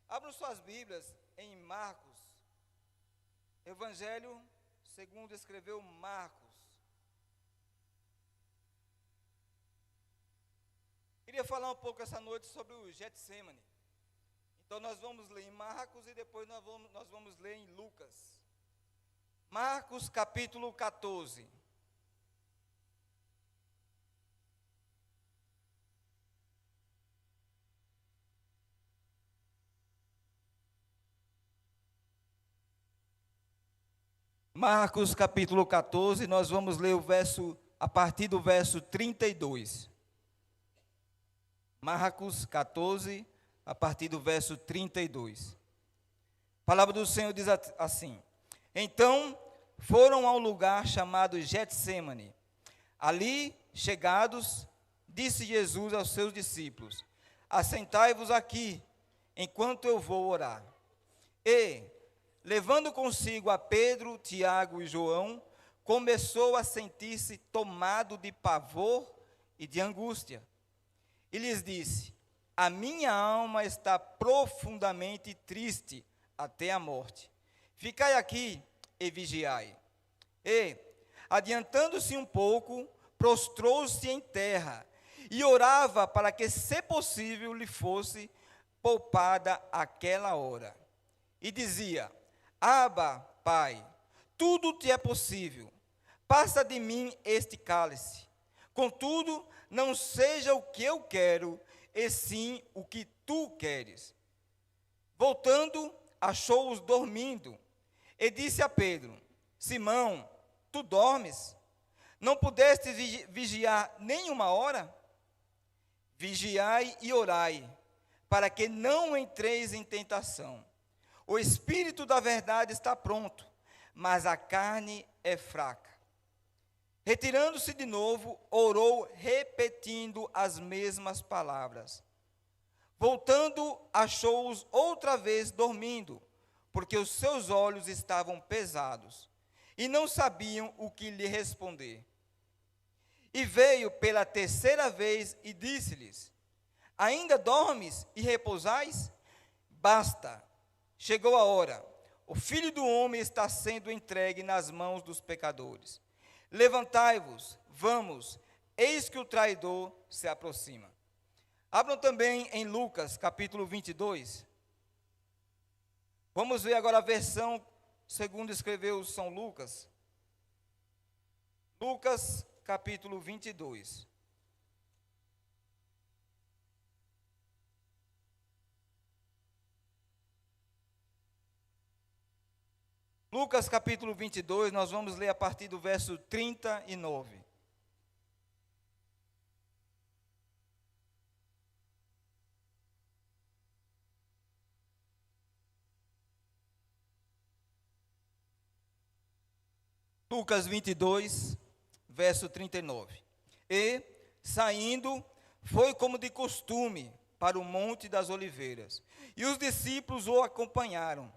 Abram suas Bíblias em Marcos, Evangelho segundo escreveu Marcos. Queria falar um pouco essa noite sobre o Getsêmani. Então nós vamos ler em Marcos e depois nós vamos ler em Lucas. Marcos capítulo 14. Marcos capítulo 14, nós vamos ler a partir do verso 32. Marcos 14, a partir do verso 32. A palavra do Senhor diz assim: Então foram ao lugar chamado Getsêmani. Ali, chegados, disse Jesus aos seus discípulos: Assentai-vos aqui, enquanto eu vou orar. E, levando consigo a Pedro, Tiago e João, começou a sentir-se tomado de pavor e de angústia. E lhes disse: A minha alma está profundamente triste até a morte. Ficai aqui e vigiai. E, adiantando-se um pouco, prostrou-se em terra e orava para que, se possível, lhe fosse poupada aquela hora. E dizia: Abba, Pai, tudo te é possível. Passa de mim este cálice. Contudo, não seja o que eu quero, e sim o que tu queres. Voltando, achou-os dormindo, e disse a Pedro: Simão, tu dormes? Não pudeste vigiar nem uma hora? Vigiai e orai, para que não entreis em tentação. O espírito da verdade está pronto, mas a carne é fraca. Retirando-se de novo, orou repetindo as mesmas palavras. Voltando, achou-os outra vez dormindo, porque os seus olhos estavam pesados, e não sabiam o que lhe responder. E veio pela terceira vez e disse-lhes: Ainda dormes e repousais? Basta. Chegou a hora, o Filho do Homem está sendo entregue nas mãos dos pecadores. Levantai-vos, vamos, eis que o traidor se aproxima. Abram também em Lucas, capítulo 22. Vamos ver agora a versão segundo escreveu São Lucas. Lucas, capítulo 22. Lucas capítulo 22, nós vamos ler a partir do verso 39. Lucas 22, verso 39. E, saindo, foi como de costume para o Monte das Oliveiras, e os discípulos o acompanharam.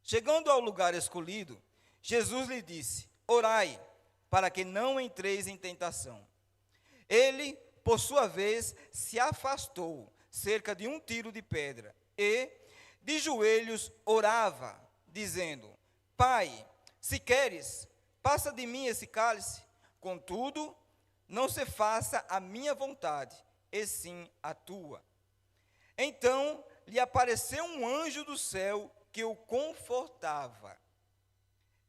Chegando ao lugar escolhido, Jesus lhe disse: Orai, para que não entreis em tentação. Ele, por sua vez, se afastou cerca de um tiro de pedra e, de joelhos, orava, dizendo: Pai, se queres, passa de mim esse cálice. Contudo, não se faça a minha vontade, e sim a tua. Então lhe apareceu um anjo do céu que o confortava.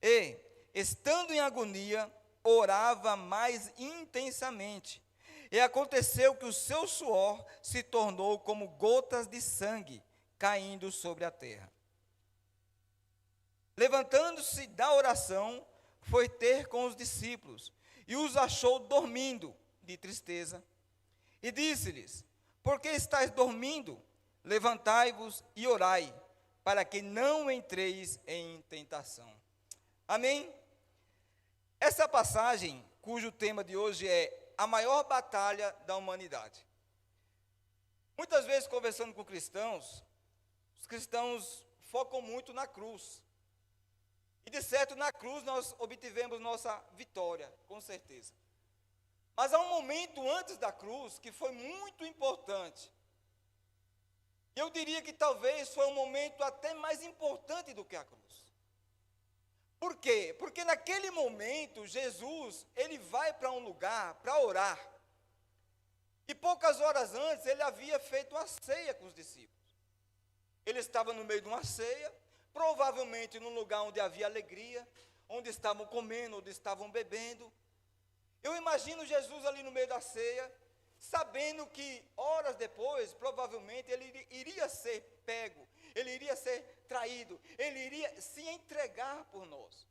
E, estando em agonia, orava mais intensamente. E aconteceu que o seu suor se tornou como gotas de sangue caindo sobre a terra. Levantando-se da oração, foi ter com os discípulos, e os achou dormindo de tristeza. E disse-lhes: Por que estáis dormindo? Levantai-vos e orai, para que não entreis em tentação. Amém? Essa passagem, cujo tema de hoje é a maior batalha da humanidade. Muitas vezes, conversando com cristãos, os cristãos focam muito na cruz. E de certo, na cruz nós obtivemos nossa vitória, com certeza. Mas há um momento antes da cruz que foi muito importante. Eu diria que talvez foi um momento até mais importante do que a cruz. Por quê? Porque naquele momento, Jesus, ele vai para um lugar para orar. E poucas horas antes, ele havia feito uma ceia com os discípulos. Ele estava no meio de uma ceia, provavelmente num lugar onde havia alegria, onde estavam comendo, onde estavam bebendo. Eu imagino Jesus ali no meio da ceia, sabendo que horas depois, provavelmente, ele iria ser pego, ele iria ser traído, ele iria se entregar por nós.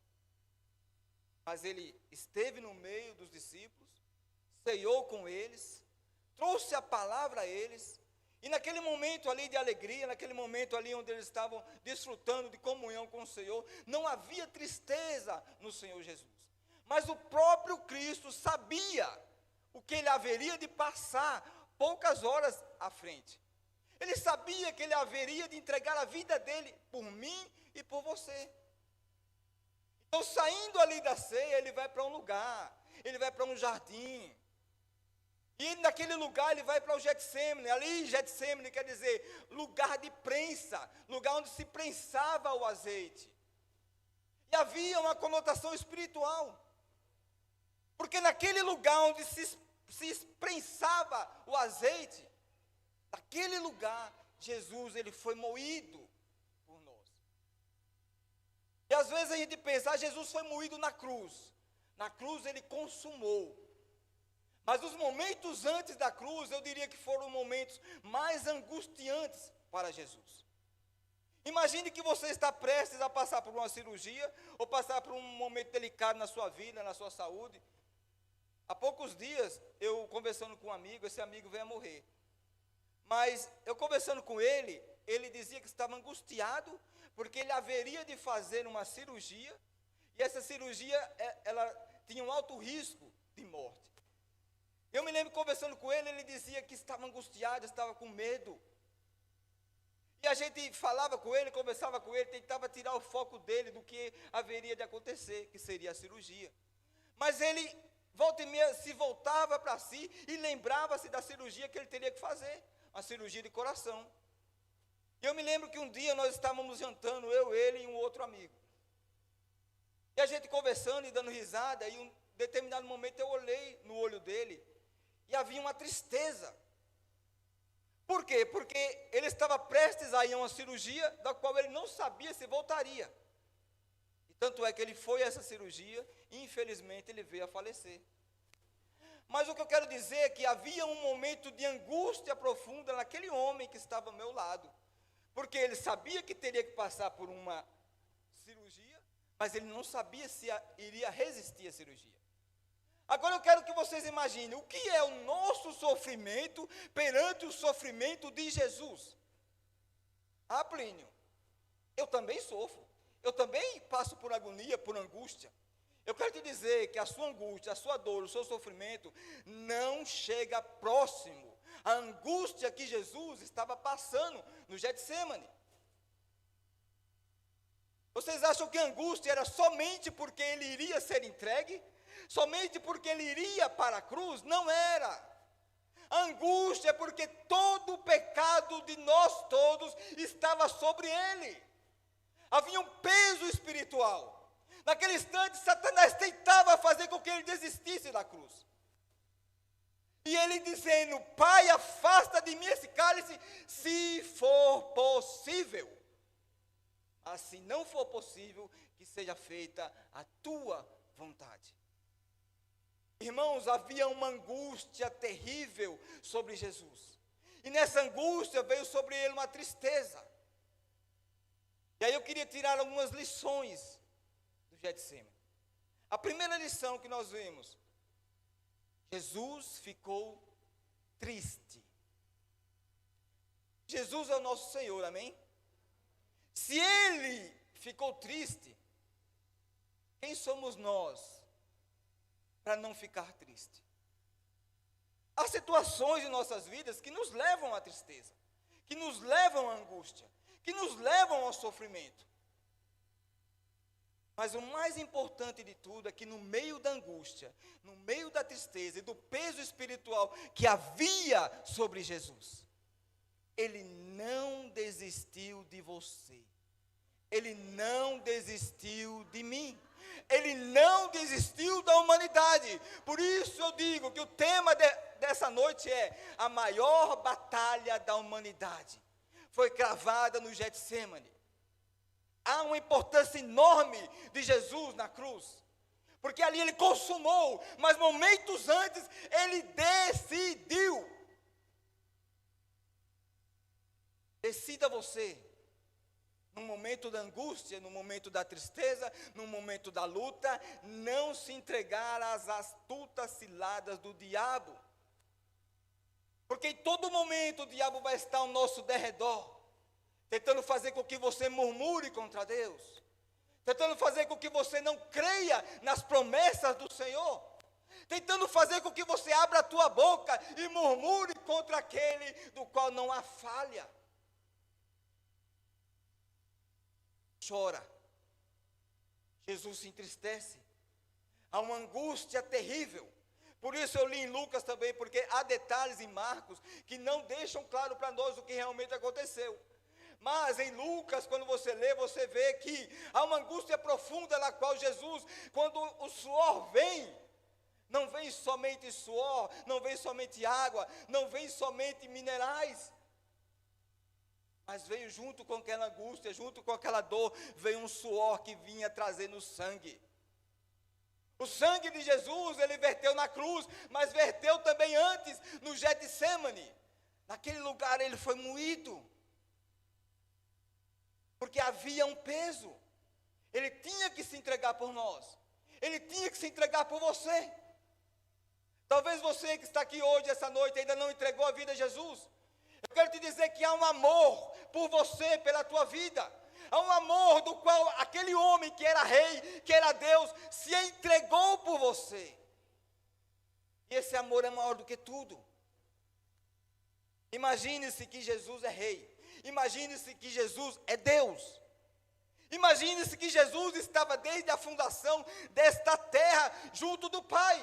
Mas ele esteve no meio dos discípulos, ceiou com eles, trouxe a palavra a eles, e naquele momento ali de alegria, naquele momento ali onde eles estavam desfrutando de comunhão com o Senhor, não havia tristeza no Senhor Jesus. Mas o próprio Cristo sabia o que ele haveria de passar poucas horas à frente. Ele sabia que ele haveria de entregar a vida dele por mim e por você. Então, saindo ali da ceia, ele vai para um lugar, ele vai para um jardim. E naquele lugar ele vai para o Getsemane. Ali Getsemane quer dizer lugar de prensa, lugar onde se prensava o azeite. E havia uma conotação espiritual. Porque naquele lugar onde se prensava o azeite, naquele lugar, Jesus, ele foi moído por nós. E às vezes a gente pensa, Jesus foi moído na cruz. Na cruz ele consumou. Mas os momentos antes da cruz, eu diria que foram momentos mais angustiantes para Jesus. Imagine que você está prestes a passar por uma cirurgia, ou passar por um momento delicado na sua vida, na sua saúde. Há poucos dias, eu conversando com um amigo, esse amigo veio a morrer. Mas eu conversando com ele, ele dizia que estava angustiado, porque ele haveria de fazer uma cirurgia, e essa cirurgia, ela tinha um alto risco de morte. Eu me lembro conversando com ele, ele dizia que estava angustiado, estava com medo. E a gente falava com ele, conversava com ele, tentava tirar o foco dele do que haveria de acontecer, que seria a cirurgia. Mas ele, volta e meia, se voltava para si e lembrava-se da cirurgia que ele teria que fazer, a cirurgia de coração. E eu me lembro que um dia nós estávamos jantando, eu, ele e um outro amigo. E a gente conversando e dando risada, e em um determinado momento eu olhei no olho dele, e havia uma tristeza. Por quê? Porque ele estava prestes a ir a uma cirurgia da qual ele não sabia se voltaria. E tanto é que ele foi a essa cirurgia e infelizmente ele veio a falecer. Mas o que eu quero dizer é que havia um momento de angústia profunda naquele homem que estava ao meu lado. Porque ele sabia que teria que passar por uma cirurgia, mas ele não sabia se iria resistir à cirurgia. Agora eu quero que vocês imaginem, o que é o nosso sofrimento perante o sofrimento de Jesus? Ah, Plínio, eu também sofro, eu também passo por agonia, por angústia. Eu quero te dizer que a sua angústia, a sua dor, o seu sofrimento não chega próximo à angústia que Jesus estava passando no Getsemane. Vocês acham que a angústia era somente porque ele iria ser entregue? Somente porque ele iria para a cruz? Não era. A angústia é porque todo o pecado de nós todos estava sobre ele. Havia um peso espiritual. Naquele instante, Satanás tentava fazer com que ele desistisse da cruz. E ele dizendo, Pai, afasta de mim esse cálice, se for possível. Mas se não for possível, que seja feita a tua vontade. Irmãos, havia uma angústia terrível sobre Jesus. E nessa angústia veio sobre ele uma tristeza. E aí eu queria tirar algumas lições do Getsemane. A primeira lição que nós vemos, Jesus ficou triste. Jesus é o nosso Senhor, amém? Se ele ficou triste, quem somos nós para não ficar triste? Há situações em nossas vidas que nos levam à tristeza, que nos levam à angústia, que nos levam ao sofrimento. Mas o mais importante de tudo é que no meio da angústia, no meio da tristeza e do peso espiritual que havia sobre Jesus, Ele não desistiu de você. Ele não desistiu de mim. Ele não desistiu da humanidade. Por isso eu digo que o tema dessa noite é a maior batalha da humanidade. Foi cravada no Getsemane. Há uma importância enorme de Jesus na cruz. Porque ali ele consumou, mas momentos antes ele decidiu. Decida você, no momento da angústia, no momento da tristeza, no momento da luta, não se entregar às astutas ciladas do diabo. Porque em todo momento o diabo vai estar ao nosso derredor, tentando fazer com que você murmure contra Deus, tentando fazer com que você não creia nas promessas do Senhor, tentando fazer com que você abra a tua boca e murmure contra aquele do qual não há falha. Chora. Jesus se entristece. Há uma angústia terrível. Por isso eu li em Lucas também, porque há detalhes em Marcos que não deixam claro para nós o que realmente aconteceu. Mas em Lucas, quando você lê, você vê que há uma angústia profunda na qual Jesus, quando o suor vem, não vem somente suor, não vem somente água, não vem somente minerais, mas veio junto com aquela angústia, junto com aquela dor, veio um suor que vinha trazendo sangue. O sangue de Jesus, ele verteu na cruz, mas verteu também antes no Getsemane. Naquele lugar ele foi moído, porque havia um peso. Ele tinha que se entregar por nós. Ele tinha que se entregar por você. Talvez você que está aqui hoje, essa noite, ainda não entregou a vida a Jesus. Eu quero te dizer que há um amor por você, pela tua vida. Há um amor do qual aquele homem que era rei, que era Deus, se entregou por você. E esse amor é maior do que tudo. Imagine-se que Jesus é rei. Imagine-se que Jesus é Deus. Imagine-se que Jesus estava desde a fundação desta terra, junto do Pai.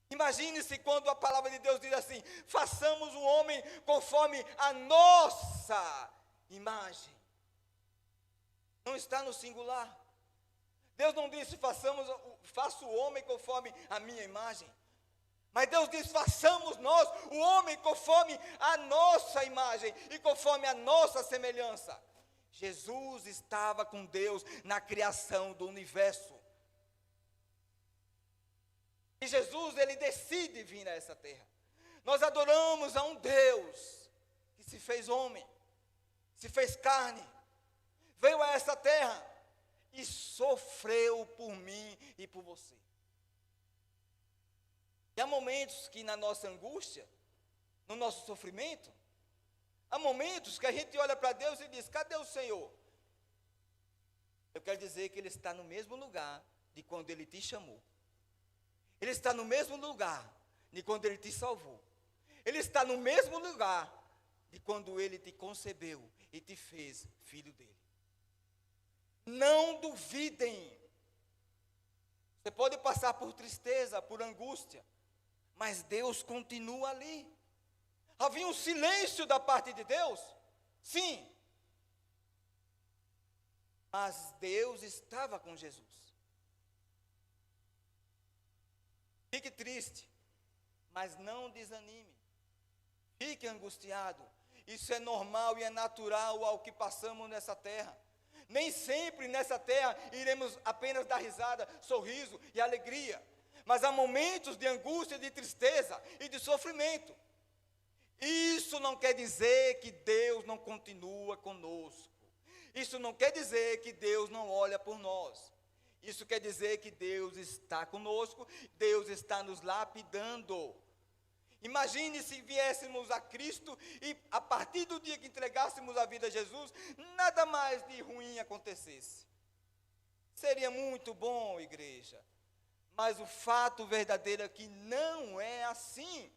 Imagine-se quando a palavra de Deus diz assim: façamos o homem conforme a nossa imagem. Não está no singular. Deus não disse faça o homem conforme a minha imagem. Mas Deus diz: façamos nós o homem conforme a nossa imagem e conforme a nossa semelhança. Jesus estava com Deus na criação do universo. E Jesus, ele decide vir a essa terra. Nós adoramos a um Deus que se fez homem, se fez carne, veio a essa terra e sofreu por mim e por você. E há momentos que na nossa angústia, no nosso sofrimento, há momentos que a gente olha para Deus e diz: cadê o Senhor? Eu quero dizer que Ele está no mesmo lugar de quando Ele te chamou. Ele está no mesmo lugar de quando Ele te salvou. Ele está no mesmo lugar de quando Ele te concebeu e te fez filho dEle. Não duvidem. Você pode passar por tristeza, por angústia, mas Deus continua ali. Havia um silêncio da parte de Deus? Sim. Mas Deus estava com Jesus. Fique triste, mas não desanime. Fique angustiado. Isso é normal e é natural ao que passamos nessa terra. Nem sempre nessa terra iremos apenas dar risada, sorriso e alegria. Mas há momentos de angústia, de tristeza e de sofrimento. Isso não quer dizer que Deus não continua conosco. Isso não quer dizer que Deus não olha por nós. Isso quer dizer que Deus está conosco, Deus está nos lapidando. Imagine se viéssemos a Cristo e a partir do dia que entregássemos a vida a Jesus, nada mais de ruim acontecesse. Seria muito bom, igreja. Mas o fato verdadeiro é que não é assim.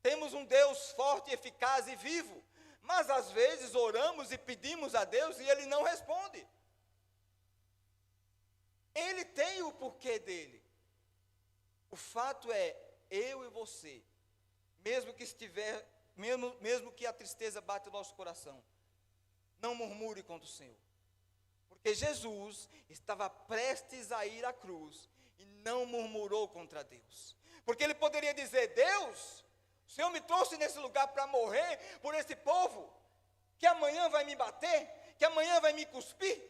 Temos um Deus forte, eficaz e vivo, mas às vezes oramos e pedimos a Deus e Ele não responde. Ele tem o porquê dele. O fato é, eu e você, mesmo que mesmo que a tristeza bate no nosso coração, não murmure contra o Senhor. Porque Jesus estava prestes a ir à cruz e não murmurou contra Deus. Porque ele poderia dizer: Deus, o Senhor me trouxe nesse lugar para morrer por esse povo, que amanhã vai me bater, que amanhã vai me cuspir,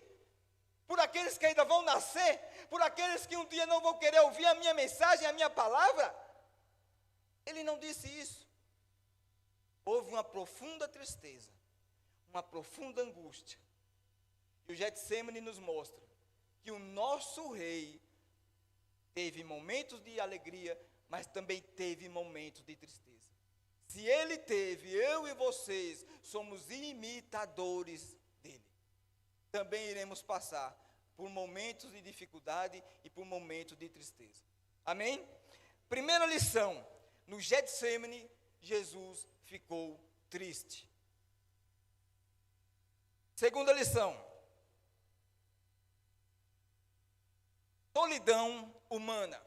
por aqueles que ainda vão nascer, por aqueles que um dia não vão querer ouvir a minha mensagem, a minha palavra. Ele não disse isso. Houve uma profunda tristeza, uma profunda angústia. E o Getsemane nos mostra que o nosso rei teve momentos de alegria, mas também teve momentos de tristeza. Se ele teve, eu e vocês somos imitadores dele. Também iremos passar por momentos de dificuldade e por momentos de tristeza. Amém? Primeira lição: no Getsemane, Jesus ficou triste. Segunda lição: solidão humana.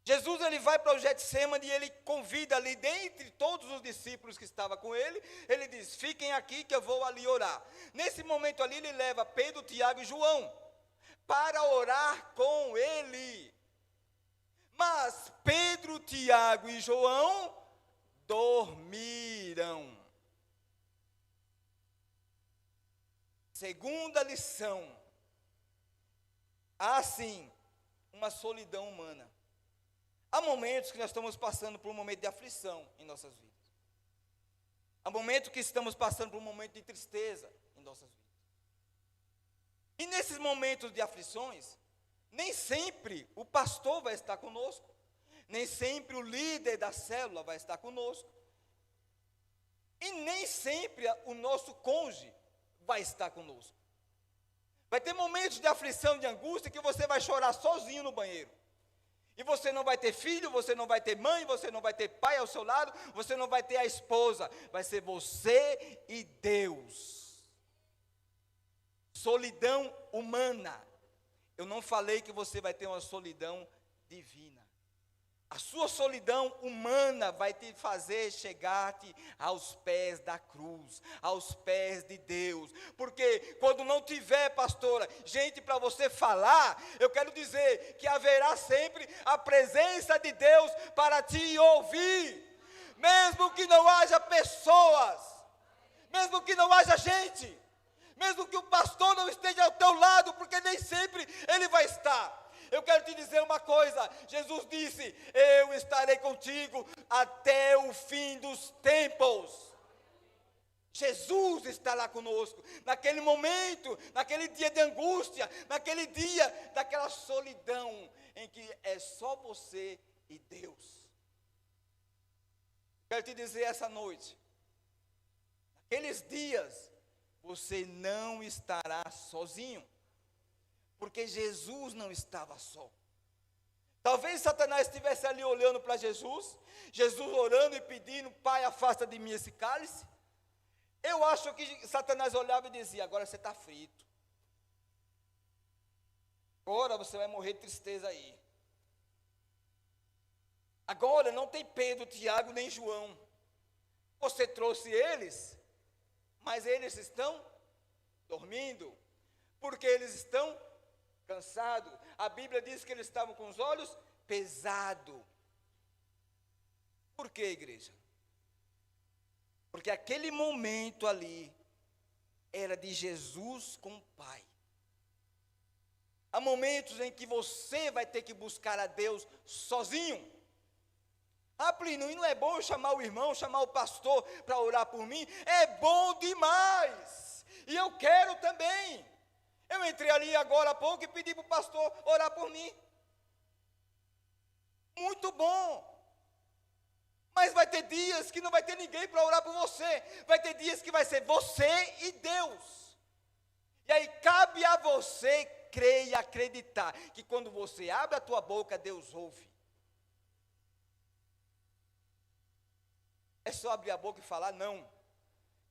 Jesus, ele vai para o Getsemane e ele convida ali, dentre todos os discípulos que estavam com ele, ele diz: fiquem aqui que eu vou ali orar. Nesse momento ali, ele leva Pedro, Tiago e João para orar com ele. Mas Pedro, Tiago e João dormiram. Segunda lição: há sim uma solidão humana. Há momentos que nós estamos passando por um momento de aflição em nossas vidas. Há momentos que estamos passando por um momento de tristeza em nossas vidas. E nesses momentos de aflições, nem sempre o pastor vai estar conosco, nem sempre o líder da célula vai estar conosco, e nem sempre o nosso cônjuge vai estar conosco. Vai ter momentos de aflição, de angústia, que você vai chorar sozinho no banheiro. E você não vai ter filho, você não vai ter mãe, você não vai ter pai ao seu lado, você não vai ter a esposa. Vai ser você e Deus. Solidão humana. Eu não falei que você vai ter uma solidão divina. A sua solidão humana vai te fazer chegar-te aos pés da cruz, aos pés de Deus. Porque quando não tiver, pastora, gente para você falar, eu quero dizer que haverá sempre a presença de Deus para te ouvir. Mesmo que não haja pessoas, mesmo que não haja gente, mesmo que o pastor não esteja ao teu lado, porque nem sempre ele vai estar. Eu quero te dizer uma coisa: Jesus disse: eu estarei contigo até o fim dos tempos. Jesus está lá conosco, naquele momento, naquele dia de angústia, naquele dia daquela solidão, em que é só você e Deus. Quero te dizer essa noite: naqueles dias, você não estará sozinho. Porque Jesus não estava só. Talvez Satanás estivesse ali olhando para Jesus, Jesus orando e pedindo: Pai, afasta de mim esse cálice. Eu acho que Satanás olhava e dizia: agora você está frito. Agora você vai morrer de tristeza aí. Agora não tem Pedro, Tiago nem João. Você trouxe eles, mas eles estão dormindo. Porque eles estão cansado. A Bíblia diz que eles estavam com os olhos pesados. Por quê, igreja? Porque aquele momento ali era de Jesus com o Pai. Há momentos em que você vai ter que buscar a Deus sozinho. Ah, Plínio, e não é bom eu chamar o irmão, chamar o pastor para orar por mim? É bom demais. E eu quero também. Eu entrei ali agora há pouco e pedi para o pastor orar por mim. Muito bom. Mas vai ter dias que não vai ter ninguém para orar por você. Vai ter dias que vai ser você e Deus. E aí cabe a você crer e acreditar que quando você abre a tua boca, Deus ouve. É só abrir a boca e falar? Não.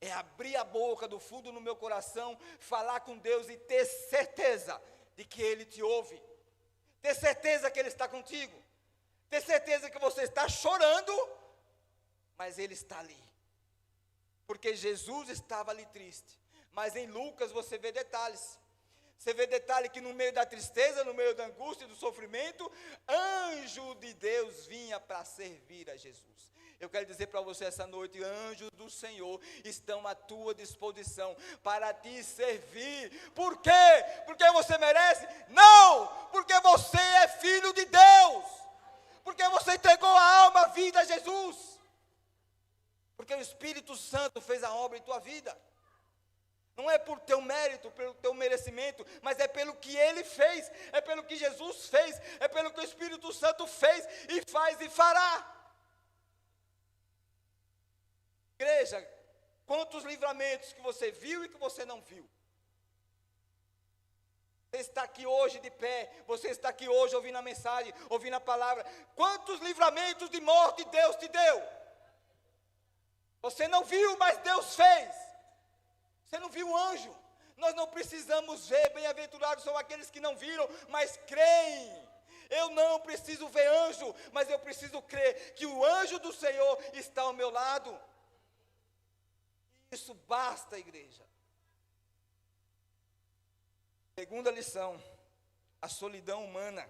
É abrir a boca do fundo no meu coração, falar com Deus e ter certeza de que Ele te ouve. Ter certeza que Ele está contigo. Ter certeza que você está chorando, mas ele está ali. Porque Jesus estava ali triste. Mas em Lucas você vê detalhes. Você vê detalhe que no meio da tristeza, no meio da angústia e do sofrimento, anjo de Deus vinha para servir a Jesus. Eu quero dizer para você essa noite, anjos do Senhor estão à tua disposição para te servir. Por quê? Porque você merece? Não! Porque você é filho de Deus. Porque você entregou a alma, a vida a Jesus. Porque o Espírito Santo fez a obra em tua vida. Não é por teu mérito, pelo teu merecimento, mas é pelo que Ele fez, é pelo que Jesus fez, é pelo que o Espírito Santo fez e faz e fará. Igreja, quantos livramentos que você viu e que você não viu? Você está aqui hoje de pé, você está aqui hoje ouvindo a mensagem, ouvindo a palavra. Quantos livramentos de morte Deus te deu? Você não viu, mas Deus fez. Você não viu o anjo? Nós não precisamos ver, bem-aventurados são aqueles que não viram, mas creem. Eu não preciso ver anjo, mas eu preciso crer que o anjo do Senhor está ao meu lado. Isso basta, igreja. Segunda lição, a solidão humana.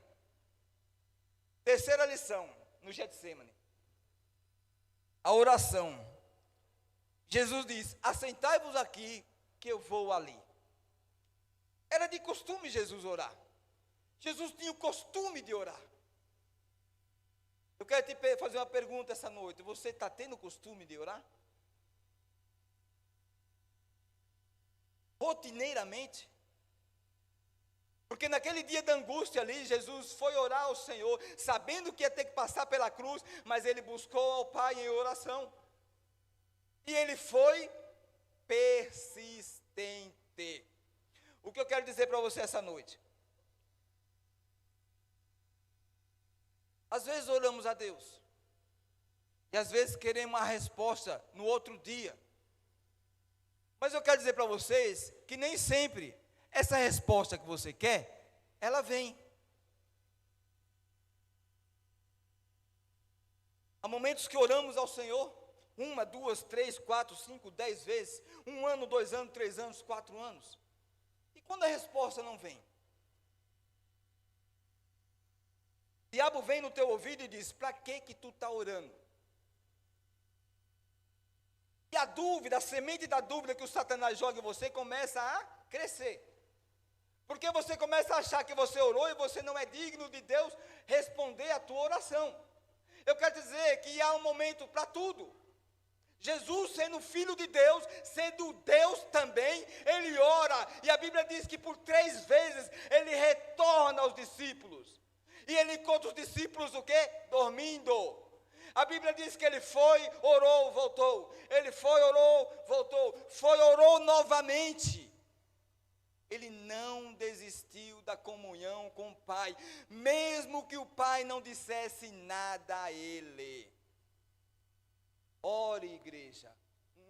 Terceira lição, no Getsemane, a oração. Jesus diz: assentai-vos aqui, que eu vou ali. Era de costume Jesus orar. Jesus tinha o costume de orar. Eu quero te fazer uma pergunta essa noite. Você está tendo o costume de orar? Rotineiramente? Porque naquele dia da angústia ali, Jesus foi orar ao Senhor, sabendo que ia ter que passar pela cruz, mas ele buscou ao Pai em oração. E ele foi persistente. O que eu quero dizer para você essa noite? Às vezes oramos a Deus. E às vezes queremos a resposta no outro dia. Mas eu quero dizer para vocês que nem sempre essa resposta que você quer, ela vem. Há momentos que oramos ao Senhor, 1, 2, 3, 4, 5, 10 vezes, 1 ano, 2 anos, 3 anos, 4 anos. E quando a resposta não vem? O diabo vem no teu ouvido e diz: para que tu está orando? E a dúvida, a semente da dúvida que o Satanás joga em você começa a crescer. Porque você começa a achar que você orou e você não é digno de Deus responder a tua oração. Eu quero dizer que há um momento para tudo. Jesus, sendo filho de Deus, sendo Deus também, ele ora. E a Bíblia diz que por 3 vezes ele retorna aos discípulos. E ele encontra os discípulos o quê? Dormindo. A Bíblia diz que ele foi, orou, voltou. Ele foi, orou, voltou. Foi, orou novamente. Ele não desistiu da comunhão com o Pai, mesmo que o Pai não dissesse nada a ele. Ore, igreja,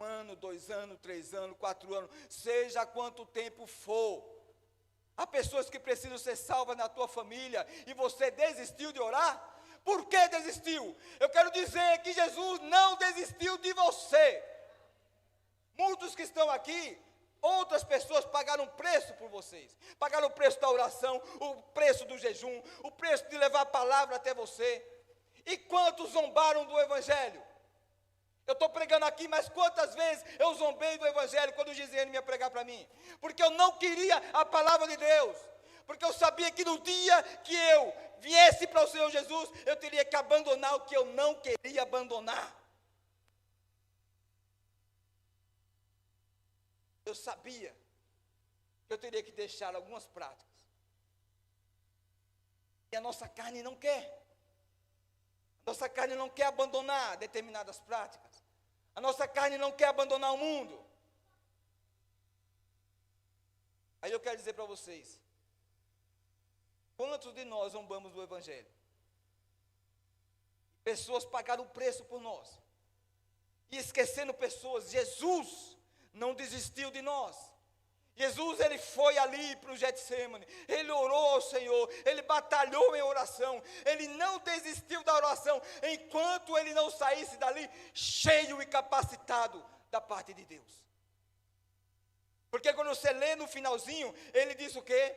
1 ano, 2 anos, 3 anos, 4 anos, seja quanto tempo for. Há pessoas que precisam ser salvas na tua família e você desistiu de orar? Por que desistiu? Eu quero dizer que Jesus não desistiu de você. Muitos que estão aqui, outras pessoas pagaram preço por vocês. Pagaram o preço da oração, o preço do jejum, o preço de levar a palavra até você. E quantos zombaram do Evangelho? Eu estou pregando aqui, mas quantas vezes eu zombei do Evangelho quando o Gisele ia pregar para mim? Porque eu não queria a palavra de Deus. Porque eu sabia que no dia que eu viesse para o Senhor Jesus, eu teria que abandonar o que eu não queria abandonar. Eu sabia que eu teria que deixar algumas práticas. E a nossa carne não quer. A nossa carne não quer abandonar determinadas práticas. A nossa carne não quer abandonar o mundo. Aí eu quero dizer para vocês, quantos de nós zombamos do Evangelho? Pessoas pagaram o preço por nós. E esquecendo pessoas, Jesus não desistiu de nós. Jesus, ele foi ali para o Getsêmani, ele orou ao Senhor, ele batalhou em oração, ele não desistiu da oração, enquanto ele não saísse dali cheio e capacitado da parte de Deus. Porque quando você lê no finalzinho, ele diz o quê?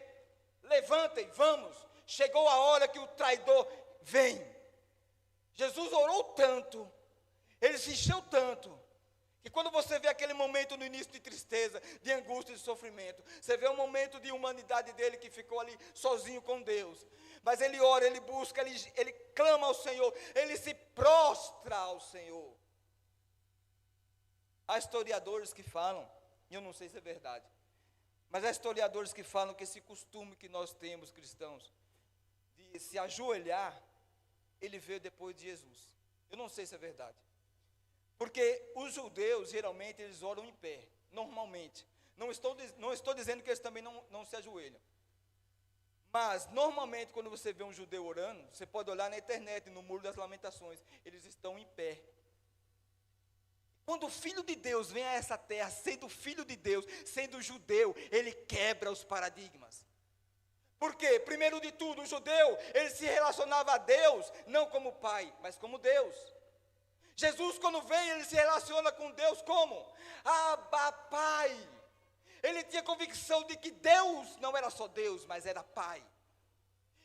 Levantem, vamos, chegou a hora que o traidor vem. Jesus orou tanto, ele se encheu tanto, que quando você vê aquele momento no início de tristeza, de angústia e de sofrimento, você vê um momento de humanidade dele que ficou ali sozinho com Deus. Mas ele ora, ele busca, ele clama ao Senhor, ele se prostra ao Senhor. Há historiadores que falam, e eu não sei se é verdade, mas há historiadores que falam que esse costume que nós temos, cristãos, de se ajoelhar, ele veio depois de Jesus. Eu não sei se é verdade. Porque os judeus, geralmente, eles oram em pé, normalmente. Não estou dizendo que eles também não se ajoelham. Mas, normalmente, quando você vê um judeu orando, você pode olhar na internet, no Muro das Lamentações, eles estão em pé. Quando o Filho de Deus vem a essa terra, sendo Filho de Deus, sendo judeu, ele quebra os paradigmas. Por quê? Primeiro de tudo, o judeu, ele se relacionava a Deus, não como pai, mas como Deus. Jesus, quando vem, ele se relaciona com Deus como? Abba, Pai. Ele tinha convicção de que Deus não era só Deus, mas era Pai.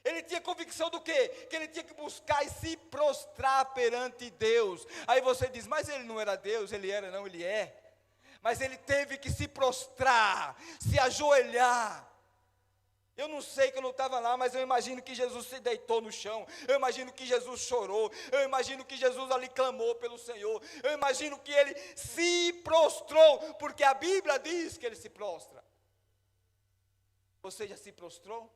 Ele tinha convicção do quê? Que ele tinha que buscar e se prostrar perante Deus. Aí você diz, mas ele não era Deus, ele era, não, ele é. Mas ele teve que se prostrar, se ajoelhar. Eu não sei que eu não estava lá, mas eu imagino que Jesus se deitou no chão, eu imagino que Jesus chorou, eu imagino que Jesus ali clamou pelo Senhor, eu imagino que ele se prostrou, porque a Bíblia diz que ele se prostra. Você já se prostrou?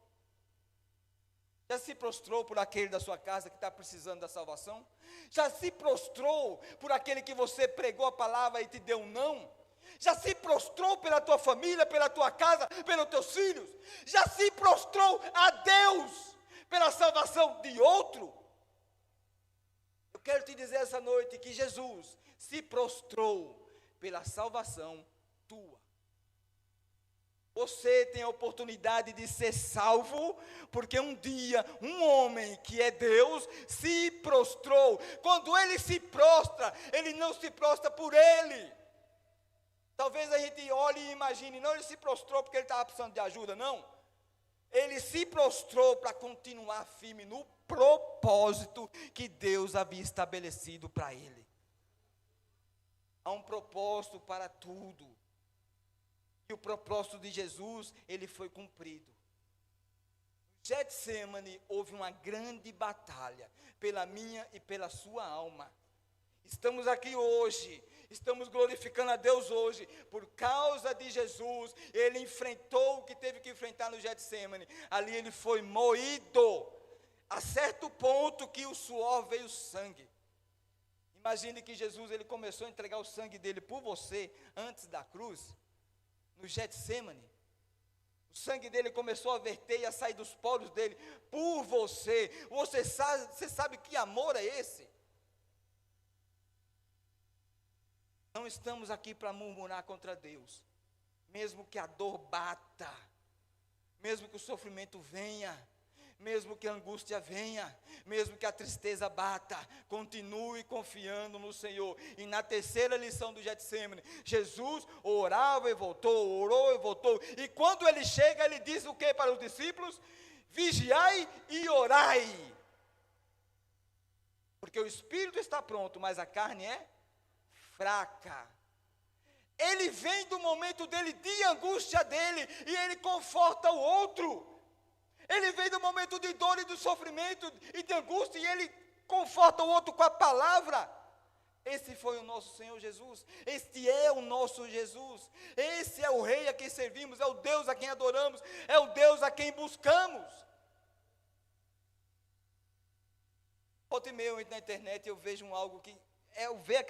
Já se prostrou por aquele da sua casa que está precisando da salvação? Já se prostrou por aquele que você pregou a palavra e te deu um não? Já se prostrou pela tua família, pela tua casa, pelos teus filhos? Já se prostrou a Deus pela salvação de outro? Eu quero te dizer essa noite que Jesus se prostrou pela salvação tua. Você tem a oportunidade de ser salvo, porque um dia um homem que é Deus se prostrou. Quando ele se prostra, ele não se prostra por ele. Talvez a gente olhe e imagine, não, ele se prostrou porque ele estava precisando de ajuda, não. Ele se prostrou para continuar firme no propósito que Deus havia estabelecido para ele. Há um propósito para tudo. E o propósito de Jesus, ele foi cumprido. No Getsêmani houve uma grande batalha pela minha e pela sua alma. Estamos aqui hoje, estamos glorificando a Deus hoje, por causa de Jesus. Ele enfrentou o que teve que enfrentar no Getsêmani. Ali ele foi moído, a certo ponto que o suor veio sangue. Imagine que Jesus, ele começou a entregar o sangue dele por você, antes da cruz, no Getsêmani. O sangue dele começou a verter e a sair dos poros dele, por você. Você sabe que amor é esse? Não estamos aqui para murmurar contra Deus, mesmo que a dor bata, mesmo que o sofrimento venha, mesmo que a angústia venha, mesmo que a tristeza bata, continue confiando no Senhor. E na terceira lição do Getsêmani, Jesus orava e voltou, orou e voltou, e quando ele chega, ele diz o que para os discípulos? Vigiai e orai, porque o espírito está pronto, mas a carne é fraca. Ele vem do momento dele, de angústia dele, e ele conforta o outro. Ele vem do momento de dor e de sofrimento e de angústia, e ele conforta o outro com a palavra. Esse foi o nosso Senhor Jesus, este é o nosso Jesus, esse é o Rei a quem servimos, é o Deus a quem adoramos, é o Deus a quem buscamos. Volta e meia eu entro na internet e eu vejo algo que, eu ver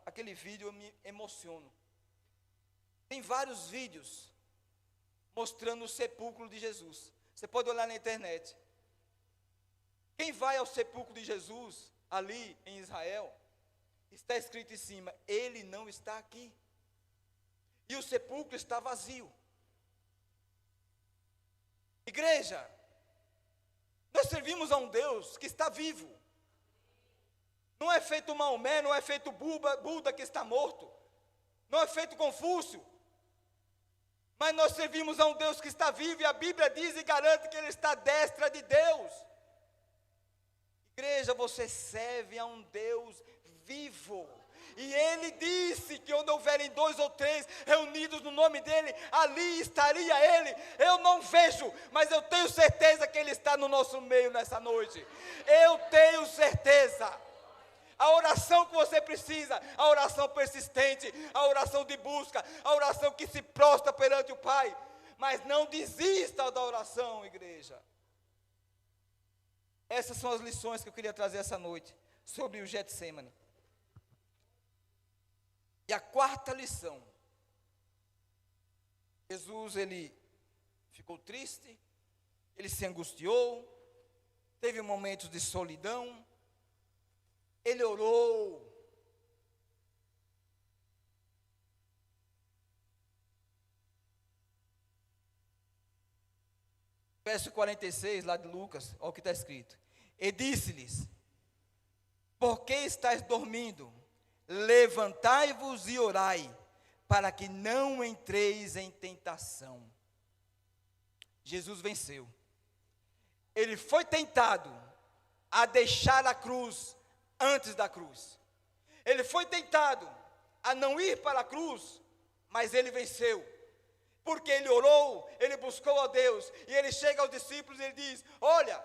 aquele vídeo, eu me emociono. Tem vários vídeos mostrando o sepulcro de Jesus. Você pode olhar na internet. Quem vai ao sepulcro de Jesus, ali em Israel, está escrito em cima, ele não está aqui. e o sepulcro está vazio. Igreja, nós servimos a um Deus que está vivo. Não é feito Maomé, não é feito Buda que está morto, não é feito Confúcio, mas nós servimos a um Deus que está vivo, e a Bíblia diz e garante que Ele está à destra de Deus. Igreja, você serve a um Deus vivo, e Ele disse que onde houverem 2 ou 3 reunidos no nome dEle, ali estaria Ele. Eu não vejo, mas eu tenho certeza que Ele está no nosso meio nessa noite. Eu tenho certeza. A oração que você precisa, a oração persistente, a oração de busca, a oração que se prostra perante o Pai. Mas não desista da oração, igreja. Essas são as lições que eu queria trazer essa noite, sobre o Getsemane. E a 4ª lição, Jesus, ele ficou triste, ele se angustiou, teve momentos de solidão, ele orou. Verso 46, lá de Lucas, olha o que está escrito. E disse-lhes: por que estáis dormindo? Levantai-vos e orai, para que não entreis em tentação. Jesus venceu. Ele foi tentado a deixar a cruz antes da cruz. Ele foi tentado a não ir para a cruz, mas ele venceu. Porque ele orou, ele buscou a Deus, e ele chega aos discípulos e ele diz: olha,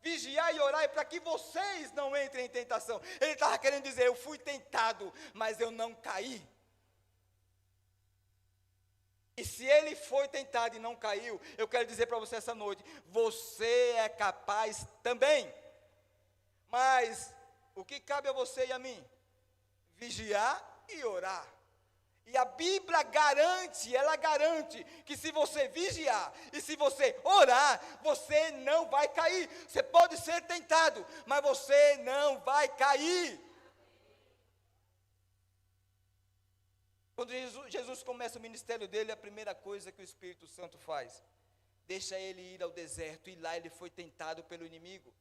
vigiai e orai para que vocês não entrem em tentação. Ele estava querendo dizer: eu fui tentado, mas eu não caí. E se ele foi tentado e não caiu, eu quero dizer para você essa noite: você é capaz também. Mas o que cabe a você e a mim? Vigiar e orar. E a Bíblia garante, ela garante que se você vigiar e se você orar, você não vai cair. Você pode ser tentado, mas você não vai cair. Quando Jesus começa o ministério dele, a primeira coisa que o Espírito Santo faz, deixa ele ir ao deserto, e lá ele foi tentado pelo inimigo.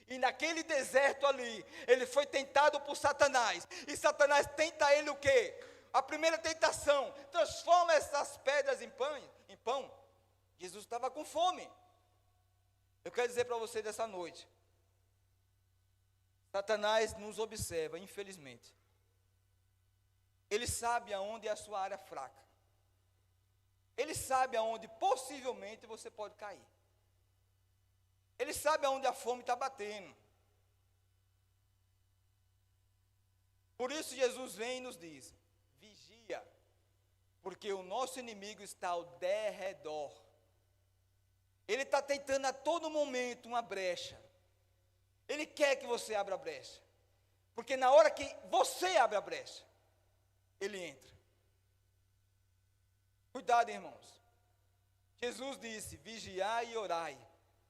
E naquele deserto ali, ele foi tentado por Satanás. E Satanás tenta ele o quê? A primeira tentação: transforma essas pedras em pão. Jesus estava com fome. Eu quero dizer para você dessa noite: Satanás nos observa, infelizmente. Ele sabe aonde é a sua área fraca. Ele sabe aonde possivelmente você pode cair. Ele sabe aonde a fome está batendo. Por isso Jesus vem e nos diz: vigia, porque o nosso inimigo está ao derredor. Ele está tentando a todo momento uma brecha. Ele quer que você abra a brecha, porque na hora que você abre a brecha, ele entra. Cuidado, irmãos. Jesus disse: vigiai e orai,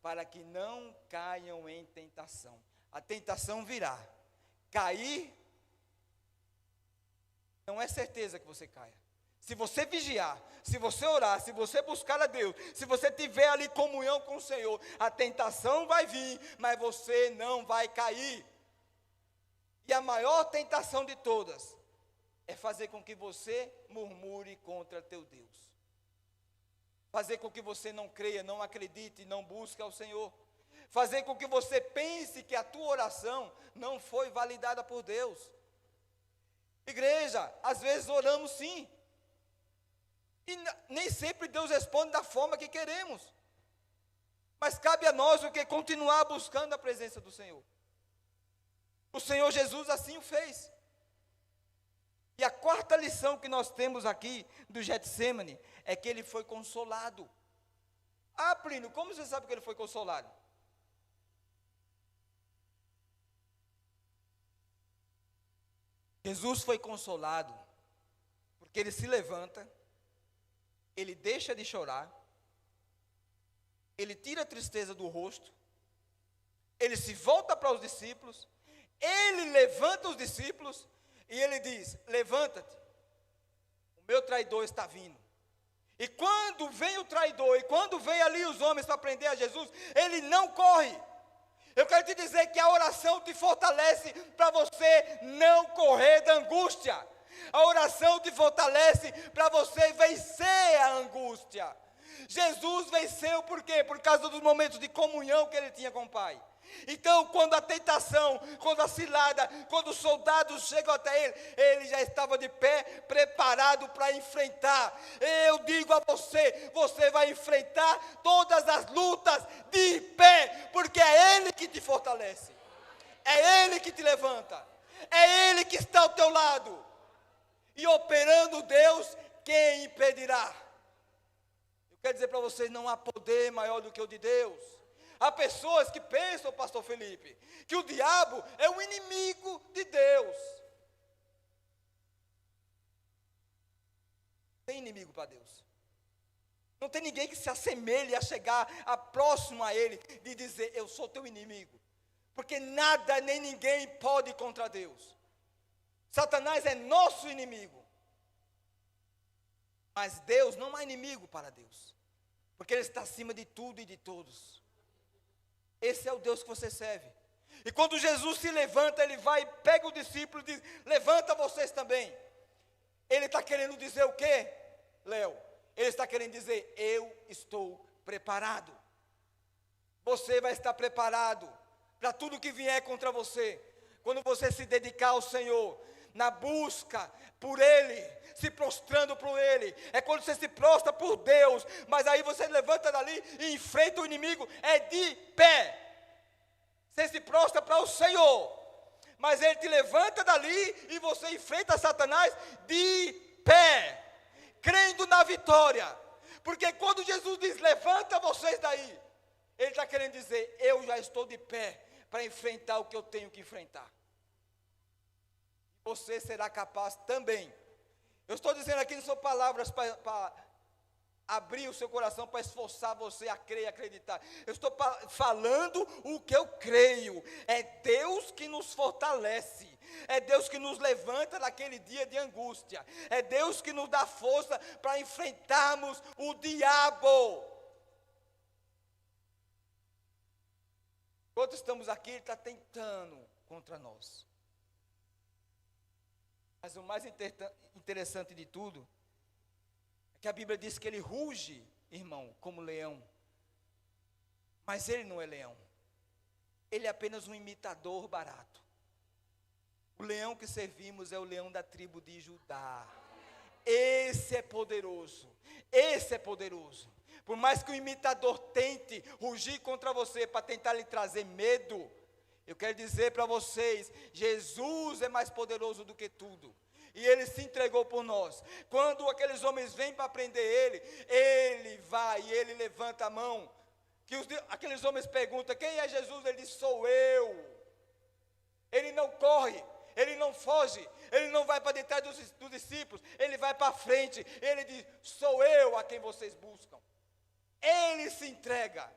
para que não caiam em tentação. A tentação virá. Cair não é certeza que você caia. Se você vigiar, se você orar, se você buscar a Deus, se você tiver ali comunhão com o Senhor, a tentação vai vir, mas você não vai cair. E a maior tentação de todas é fazer com que você murmure contra teu Deus. Fazer com que você não creia, não acredite, não busque ao Senhor. Fazer com que você pense que a tua oração não foi validada por Deus. Igreja, às vezes oramos sim. E nem sempre Deus responde da forma que queremos. Mas cabe a nós o que? Continuar buscando a presença do Senhor. O Senhor Jesus assim o fez. E a 4ª lição que nós temos aqui do Getsemane é que ele foi consolado. Ah, Plínio, como você sabe que ele foi consolado? Jesus foi consolado porque ele se levanta, ele deixa de chorar, ele tira a tristeza do rosto, ele se volta para os discípulos, ele levanta os discípulos e ele diz: levanta-te, o meu traidor está vindo. E quando vem o traidor, e quando vem ali os homens para prender a Jesus, ele não corre. Eu quero te dizer que a oração te fortalece para você não correr da angústia. A oração te fortalece para você vencer a angústia. Jesus venceu por quê? Por causa dos momentos de comunhão que ele tinha com o Pai. Então, quando a tentação, quando a cilada, quando os soldados chegam até ele, ele já estava de pé, preparado para enfrentar. Eu digo a você, você vai enfrentar todas as lutas de pé, porque é Ele que te fortalece, é Ele que te levanta, é Ele que está ao teu lado. E operando Deus, quem impedirá? Eu quero dizer para vocês, não há poder maior do que o de Deus. Há pessoas que pensam, pastor Felipe, que o diabo é o inimigo de Deus. Não tem inimigo para Deus. Não tem ninguém que se assemelhe a chegar a próximo a Ele, de dizer, eu sou teu inimigo. Porque nada nem ninguém pode contra Deus. Satanás é nosso inimigo. Mas Deus não há inimigo para Deus. Porque Ele está acima de tudo e de todos. Esse é o Deus que você serve. E quando Jesus se levanta, ele vai, pega o discípulo e diz, levanta vocês também. Ele está querendo dizer o quê, Léo? Ele está querendo dizer, eu estou preparado. Você vai estar preparado para tudo que vier contra você. Quando você se dedicar ao Senhor, na busca por Ele, se prostrando por Ele, é quando você se prostra por Deus, mas aí você levanta dali e enfrenta o inimigo, é de pé, você se prostra para o Senhor, mas Ele te levanta dali e você enfrenta Satanás de pé, crendo na vitória, porque quando Jesus diz, levanta vocês daí, Ele está querendo dizer, eu já estou de pé, para enfrentar o que eu tenho que enfrentar. Você será capaz também. Eu estou dizendo aqui, não são palavras para abrir o seu coração, para esforçar você a crer e acreditar. Eu estou falando o que eu creio. É Deus que nos fortalece. É Deus que nos levanta naquele dia de angústia. É Deus que nos dá força para enfrentarmos o diabo. Enquanto estamos aqui, ele está tentando contra nós. Mas o mais interessante de tudo, é que a Bíblia diz que ele ruge, irmão, como leão. Mas ele não é leão. Ele é apenas um imitador barato. O leão que servimos é o leão da tribo de Judá. Esse é poderoso. Esse é poderoso. Por mais que o imitador tente rugir contra você para tentar lhe trazer medo, eu quero dizer para vocês, Jesus é mais poderoso do que tudo. E Ele se entregou por nós. Quando aqueles homens vêm para prender Ele vai e Ele levanta a mão. Aqueles homens perguntam, quem é Jesus? Ele diz, sou eu. Ele não corre, Ele não foge, Ele não vai para detrás dos discípulos, Ele vai para frente. Ele diz, sou eu a quem vocês buscam. Ele se entrega.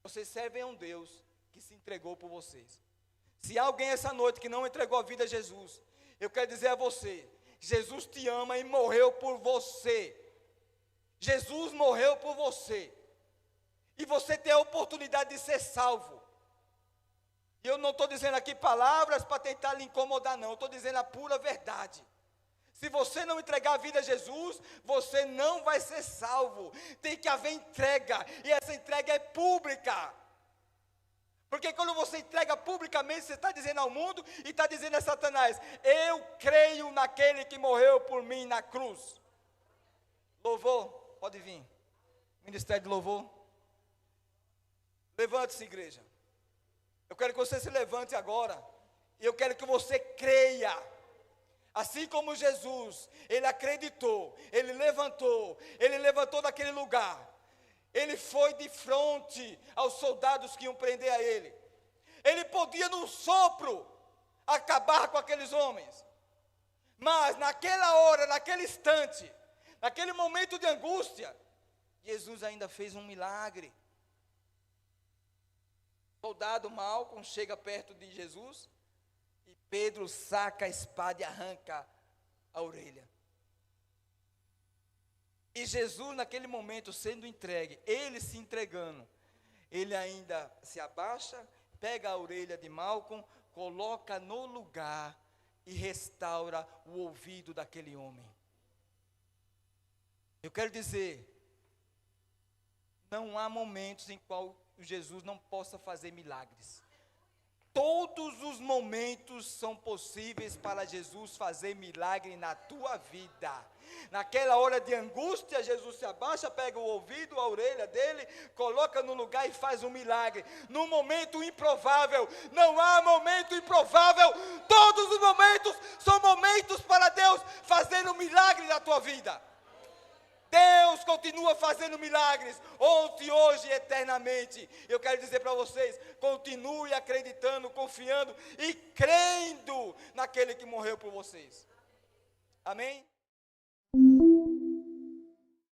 Vocês servem a um Deus que se entregou por vocês. Se há alguém essa noite que não entregou a vida a Jesus, eu quero dizer a você, Jesus te ama e morreu por você. Jesus morreu por você. E você tem a oportunidade de ser salvo. E eu não estou dizendo aqui palavras para tentar lhe incomodar, não. Eu estou dizendo a pura verdade. Se você não entregar a vida a Jesus, você não vai ser salvo. Tem que haver entrega, e essa entrega é pública. Porque quando você entrega publicamente, você está dizendo ao mundo e está dizendo a Satanás, eu creio naquele que morreu por mim na cruz. Louvor, pode vir. Ministério de louvor. Levante-se, igreja. Eu quero que você se levante agora, e eu quero que você creia. Assim como Jesus, ele acreditou, ele levantou daquele lugar, ele foi de frente aos soldados que iam prender a ele. Ele podia num sopro acabar com aqueles homens, mas naquela hora, naquele instante, naquele momento de angústia, Jesus ainda fez um milagre. O soldado Malcolm chega perto de Jesus E Pedro saca a espada e arranca a orelha. E Jesus, naquele momento, sendo entregue, ele se entregando, ele ainda se abaixa, pega a orelha de Malcolm, coloca no lugar e restaura o ouvido daquele homem. Eu quero dizer, não há momentos em qual Jesus não possa fazer milagres. Todos os momentos são possíveis para Jesus fazer milagre na tua vida. Naquela hora de angústia, Jesus se abaixa, pega o ouvido, a orelha dele, coloca no lugar e faz um milagre. No momento improvável, não há momento improvável. Todos os momentos são momentos para Deus fazer um milagre na tua vida. Deus continua fazendo milagres, ontem, hoje e eternamente. Eu quero dizer para vocês, continue acreditando, confiando e crendo naquele que morreu por vocês. Amém?